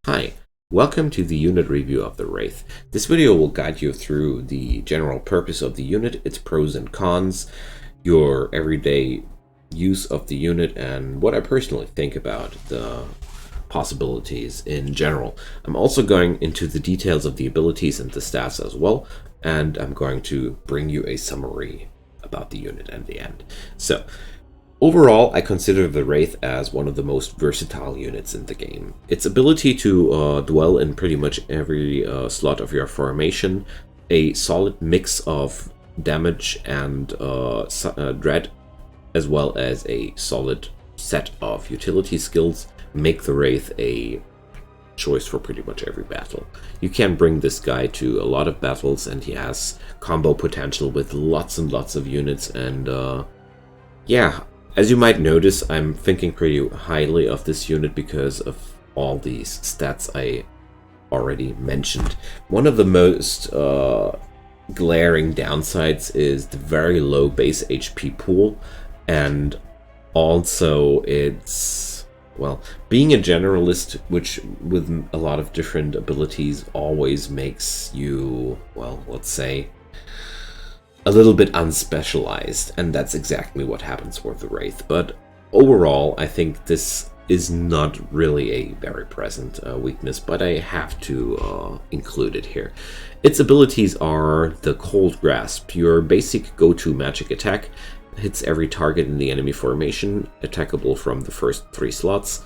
Hi, welcome to the unit review of the Wraith. This video will guide you through the general purpose of the unit, its pros and cons, your everyday use of the unit, and what I personally think about the possibilities in general. I'm also going into the details of the abilities and the stats as well, and I'm going to bring you a summary about the unit at the end. So, overall, I consider the Wraith as one of the most versatile units in the game. Its ability to dwell in pretty much every slot of your formation, a solid mix of damage and dread, as well as a solid set of utility skills, make the Wraith a choice for pretty much every battle. You can bring this guy to a lot of battles, and he has combo potential with lots and lots of units, and yeah. As you might notice, I'm thinking pretty highly of this unit because of all these stats I already mentioned. One of the most glaring downsides is the very low base HP pool, and also it's, well, being a generalist, which with a lot of different abilities always makes you, well, let's say, a little bit unspecialized, and that's exactly what happens with the Wraith. But overall, I think this is not really a very present weakness, but I have to include it here. Its abilities are the Cold Grasp, your basic go-to magic attack, hits every target in the enemy formation, attackable from the first 3 slots,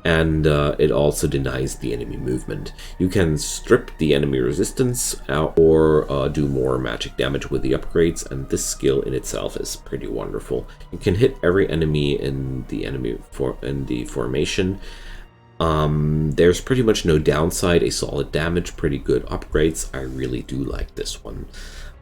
and it also denies the enemy movement. You can strip the enemy resistance or do more magic damage with the upgrades, and this skill in itself is pretty wonderful. You can hit every enemy in the formation. There's pretty much no downside, a solid damage, pretty good upgrades. I really do like this one.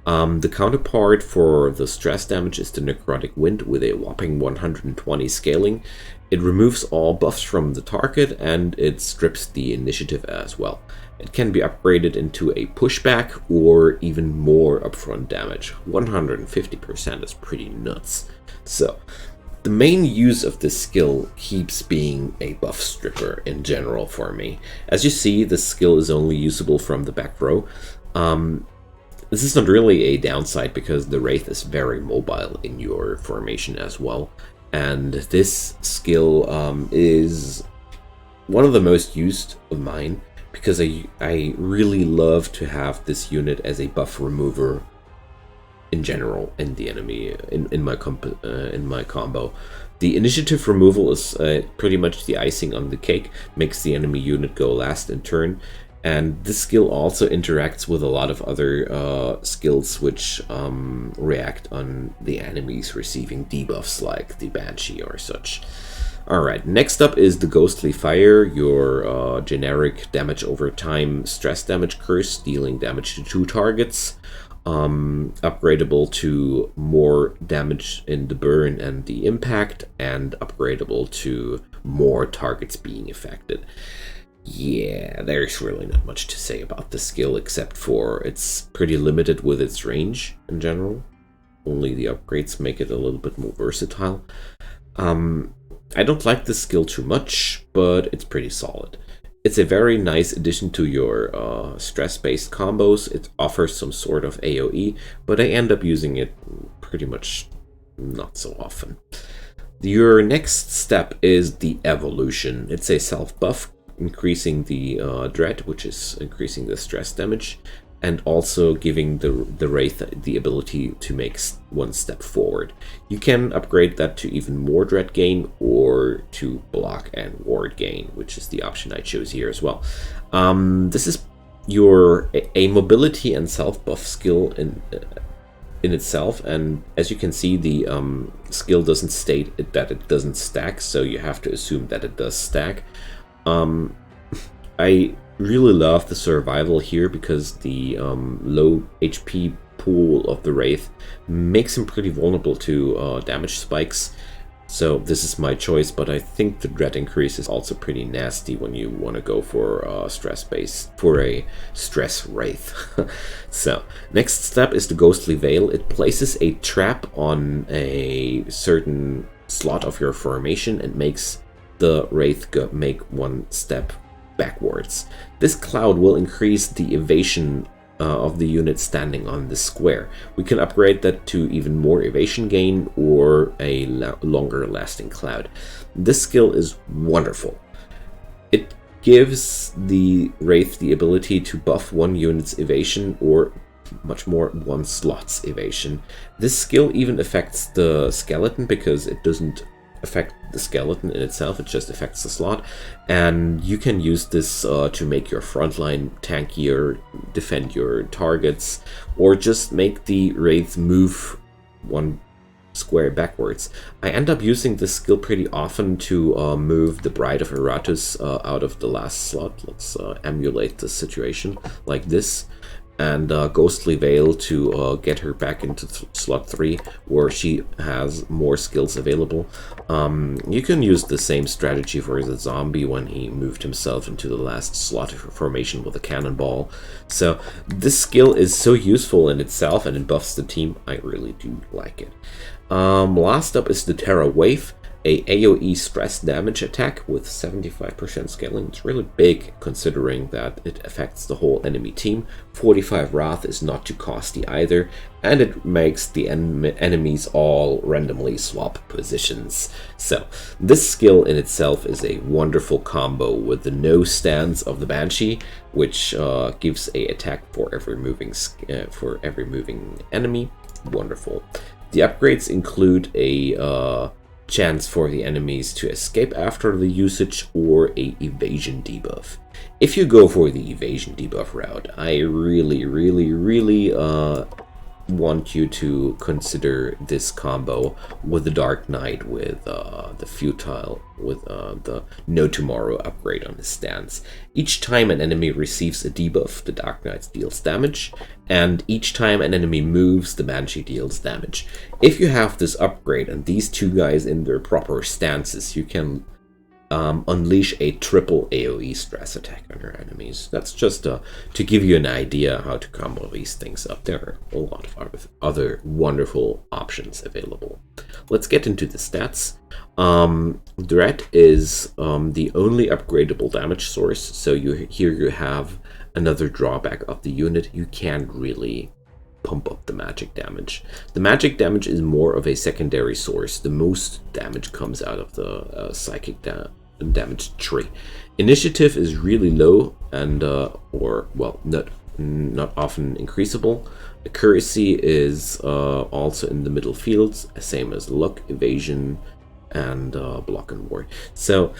The counterpart for the stress damage is the Necrotic Wind with a whopping 120 scaling. It removes all buffs from the target, and it strips the initiative as well. It can be upgraded into a pushback or even more upfront damage. 150% is pretty nuts. So, the main use of this skill keeps being a buff stripper in general for me. As you see, this skill is only usable from the back row. This is not really a downside because the Wraith is very mobile in your formation as well. And this skill is one of the most used of mine because I really love to have this unit as a buff remover in general in the enemy in my combo. The initiative removal is pretty much the icing on the cake, makes the enemy unit go last in turn. And this skill also interacts with a lot of other skills which react on the enemies receiving debuffs like the Banshee or such. Alright, next up is the Ghostly Fire, your generic damage over time stress damage curse, dealing damage to 2 targets. Upgradable to more damage in the burn and the impact, and upgradable to more targets being affected. Yeah, there's really not much to say about this skill except for it's pretty limited with its range in general. Only the upgrades make it a little bit more versatile. I don't like this skill too much, but it's pretty solid. It's a very nice addition to your stress-based combos. It offers some sort of AoE, but I end up using it pretty much not so often. Your next step is the Evolution. It's a self-buff, increasing the dread, which is increasing the stress damage, and also giving the Wraith the ability to make 1 step forward. You can upgrade that to even more dread gain or to block and ward gain, which is the option I chose here as well. This is your a mobility and self buff skill in itself, and as you can see, the skill doesn't state that it doesn't stack, so you have to assume that it does stack. I really love the survival here because the low HP pool of the Wraith makes him pretty vulnerable to damage spikes. So this is my choice, but I think the dread increase is also pretty nasty when you want to go for a stress Wraith. So next step is the Ghostly Veil. It places a trap on a certain slot of your formation and makes the Wraith make 1 step backwards. This cloud will increase the evasion of the unit standing on the square. We can upgrade that to even more evasion gain or a longer lasting cloud. This skill is wonderful. It gives the Wraith the ability to buff one unit's evasion, or much more, one slot's evasion. This skill even affects the skeleton because it doesn't affect the skeleton in itself, it just affects the slot, and you can use this to make your frontline tankier, defend your targets, or just make the Wraith move one square backwards. I end up using this skill pretty often to move the Bride of Iratus out of the last slot. Let's emulate the situation like this, and Ghostly Veil to get her back into slot 3, where she has more skills available. You can use the same strategy for the zombie when he moved himself into the last slot formation with a cannonball. So this skill is so useful in itself, and it buffs the team. I really do like it. Last up is the Terra Wave, a AoE stress damage attack with 75% scaling. It's really big considering that it affects the whole enemy team. 45 Wrath is not too costly either, and it makes the enemies all randomly swap positions. So this skill in itself is a wonderful combo with the no stance of the Banshee, which gives a attack for every moving enemy. Wonderful. The upgrades include a chance for the enemies to escape after the usage, or a evasion debuff. If you go for the evasion debuff route, I really want you to consider this combo with the Dark Knight, with the futile, with the No Tomorrow upgrade on his stance. Each time an enemy receives a debuff, the Dark Knight deals damage, and each time an enemy moves, the Banshee deals damage. If you have this upgrade and these two guys in their proper stances, you can unleash a triple AoE stress attack on your enemies. That's just to give you an idea how to combo these things up. There are a lot of other wonderful options available. Let's get into the stats. Dread is the only upgradable damage source, so here you have another drawback of the unit. You can't really pump up the magic damage. The magic damage is more of a secondary source. The most damage comes out of the psychic damage tree. Initiative is really low and not often increasable. Accuracy is also in the middle fields, same as luck, evasion, and block and ward. So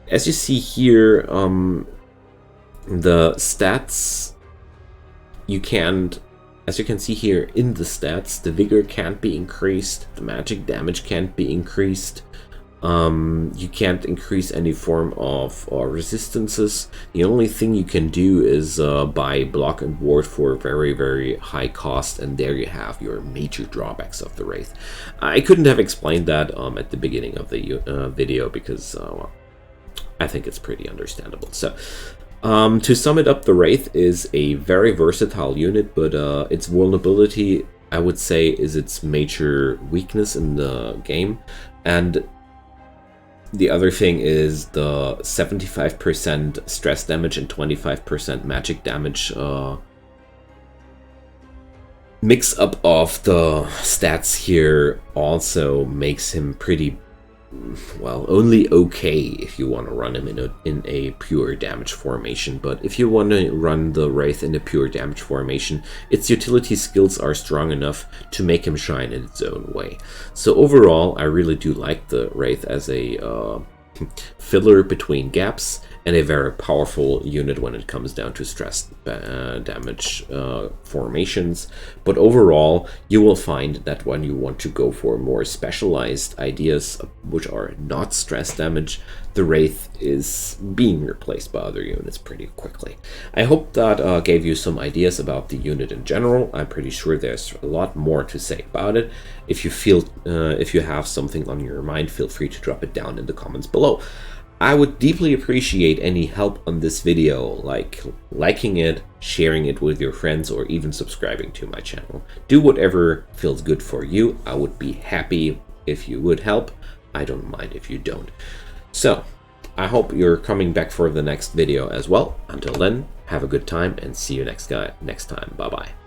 as you see here, the stats, as you can see here in the stats, the vigor can't be increased, the magic damage can't be increased. You can't increase any form of resistances. The only thing you can do is buy block and ward for very high cost, and there you have your major drawbacks of the Wraith. I couldn't have explained that at the beginning of the video because I think it's pretty understandable. So to sum it up, the Wraith is a very versatile unit, but its vulnerability, I would say, is its major weakness in the game. And the other thing is the 75% stress damage and 25% magic damage mix up of the stats here also makes him pretty, well, only okay if you want to run him in a pure damage formation. But if you want to run the Wraith in a pure damage formation, its utility skills are strong enough to make him shine in its own way. So overall, I really do like the Wraith as a filler between gaps, and a very powerful unit when it comes down to stress damage formations. But overall, you will find that when you want to go for more specialized ideas which are not stress damage, the Wraith is being replaced by other units pretty quickly. I hope that gave you some ideas about the unit in general. I'm pretty sure there's a lot more to say about it. If you have something on your mind, feel free to drop it down in the comments below. I would deeply appreciate any help on this video, like liking it, sharing it with your friends, or even subscribing to my channel. Do whatever feels good for you. I would be happy if you would help. I don't mind if you don't. So, I hope you're coming back for the next video as well. Until then, have a good time and see you next time. Bye bye.